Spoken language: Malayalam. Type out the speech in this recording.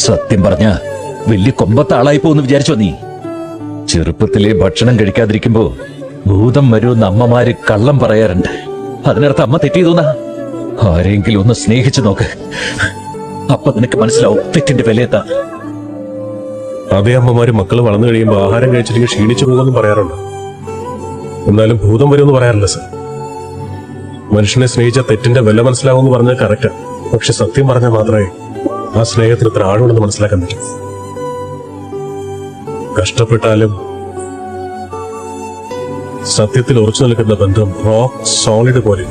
സത്യം പറഞ്ഞ വലിയ കൊമ്പത്തെ ആളായി പോന്ന് വിചാരിച്ചോ നീ? ചെറുപ്പത്തിലെ ഭക്ഷണം കഴിക്കാതിരിക്കുമ്പോ ഭൂതം വരുമെന്ന് അമ്മമാര് കള്ളം പറയാറുണ്ട്. അതിനർത്ഥം അമ്മ തെറ്റിയതോന്നാ? ആരെങ്കിലും ഒന്ന് സ്നേഹിച്ചു നോക്ക്, അപ്പൊ നിനക്ക് മനസ്സിലാവും തെറ്റിന്റെ വിലയെത്താ. അതേ അമ്മമാര് മക്കള് വളർന്നു കഴിയുമ്പോൾ ആഹാരം കഴിച്ചില്ലെങ്കിൽ ക്ഷീണിച്ചു പോകുമെന്ന് പറയാറുണ്ട്. എന്നാലും ഭൂതം വരുമെന്ന് പറയാറില്ല സർ. മനുഷ്യനെ സ്നേഹിച്ച തെറ്റിന്റെ വില മനസ്സിലാവുമെന്ന് പറഞ്ഞാൽ കറക്റ്റാ. പക്ഷെ സത്യം പറഞ്ഞാൽ മാത്രമേ ആ സ്നേഹത്തിന് ഇത്ര ആഴമുണ്ടെന്ന് മനസ്സിലാക്കാൻ പറ്റും. കഷ്ടപ്പെട്ടാലും സത്യത്തിൽ ഉറച്ചു നിൽക്കുന്ന ബന്ധം റോക്ക് സോളിഡ് പോലെ.